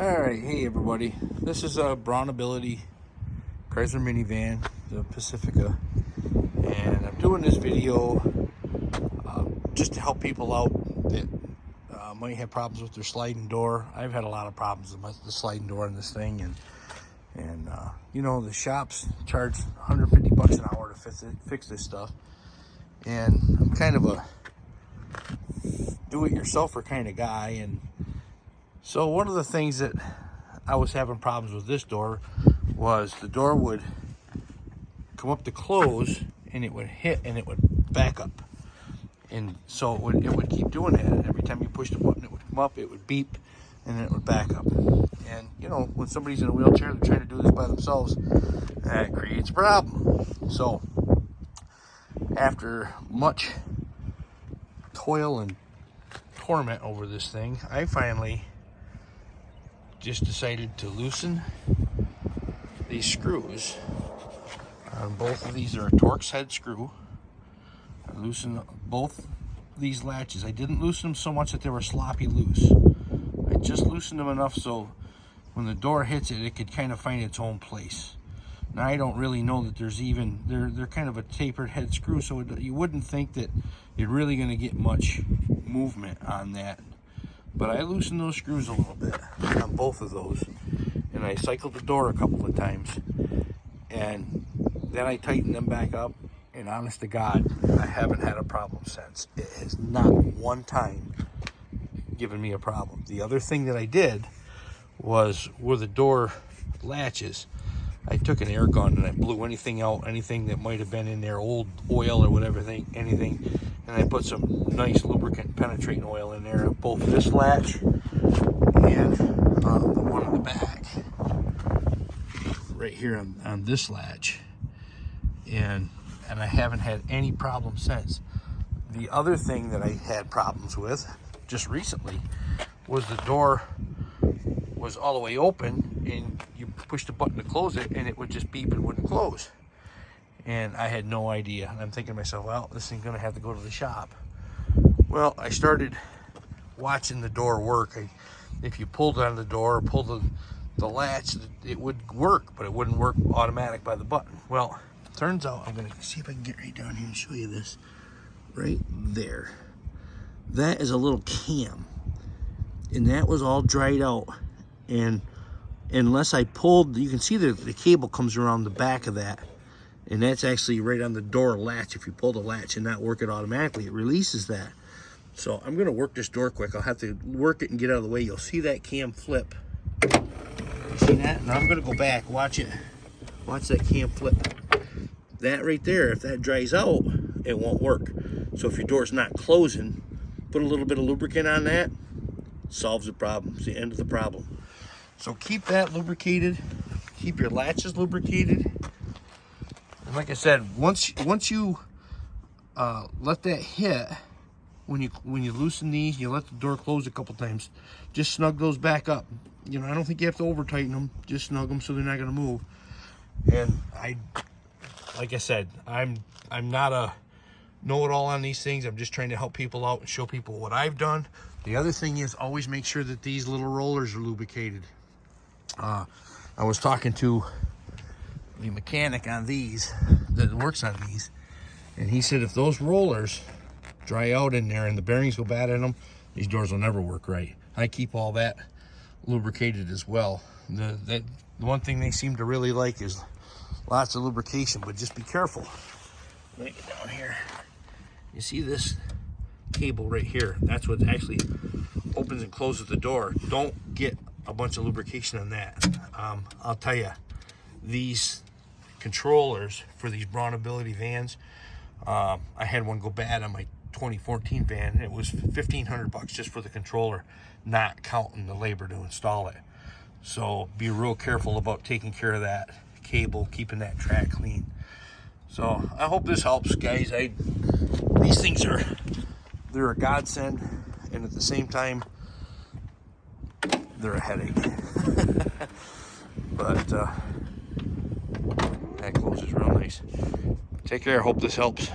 Alright, hey everybody. This is a BraunAbility Chrysler minivan, the Pacifica. And I'm doing this video just to help people out that might have problems with their sliding door. I've had a lot of problems with the sliding door in this thing, and you know, the shops charge 150 bucks an hour to fix this stuff. And I'm kind of a do-it-yourselfer kind of guy, and so one of the things that I was having problems with this door was the door would come up to close and it would hit and it would back up. And so it would keep doing that. Every time you push the button, it would come up, it would beep, and then it would back up. And you know, when somebody's in a wheelchair, they're trying to do this by themselves, that creates a problem. So after much toil and torment over this thing, I finally just decided to loosen these screws. Both of these are a Torx head screw. I loosened both these latches. I didn't loosen them so much that they were sloppy loose. I just loosened them enough so when the door hits it, it could kind of find its own place. Now I don't really know that there's even, they're kind of a tapered head screw, so you wouldn't think that you're really going to get much movement on that. But I loosened those screws a little bit on both of those, and I cycled the door a couple of times, and then I tightened them back up, and honest to God, I haven't had a problem since. It has not one time given me a problem. The other thing that I did was where the door latches, I took an air gun and I blew anything out, anything that might have been in there, old oil or whatever, anything, and I put some nice lubricant penetrating oil in there, both this latch and the one in the back, right here on this latch, and I haven't had any problem since. The other thing that I had problems with just recently was the door was all the way open, and you push the button to close it and it would just beep and wouldn't close. And I had no idea. And I'm thinking to myself, well, this thing's gonna have to go to the shop. Well, I started watching the door work. If you pulled on the door or pulled the latch, it would work, but it wouldn't work automatic by the button. Well, turns out, I'm gonna see if I can get right down here and show you this. Right there. That is a little cam. And that was all dried out. And unless I pulled, you can see the cable comes around the back of that, and that's actually right on the door latch. If you pull the latch and not work it automatically, it releases that. So I'm gonna work this door quick. I'll have to work it and get out of the way. You'll see that cam flip. You see that? Now I'm gonna go back, watch it. Watch that cam flip. That right there, if that dries out, it won't work. So if your door's not closing, put a little bit of lubricant on that, solves the problem. It's the end of the problem. So keep that lubricated, keep your latches lubricated. And like I said, once you let that hit, when you loosen these, you let the door close a couple times, just snug those back up. You know, I don't think you have to over tighten them, just snug them so they're not gonna move. And like I said, I'm not a know-it-all on these things. I'm just trying to help people out and show people what I've done. The other thing is always make sure that these little rollers are lubricated. I was talking to the mechanic on these that works on these, and he said if those rollers dry out in there and the bearings go bad in them, these doors will never work right. I keep all that lubricated as well. The one thing they seem to really like is lots of lubrication, but just be careful. Let me get down here. You see this cable right here? That's what actually opens and closes the door. Don't get a bunch of lubrication on that. I'll tell you, these controllers for these BraunAbility vans, I had one go bad on my 2014 van, and it was 1,500 bucks just for the controller, not counting the labor to install it. So be real careful about taking care of that cable, keeping that track clean. So I hope this helps, guys. These things they're a godsend, and at the same time, they're a headache. But that closes real nice. Take care. Hope this helps.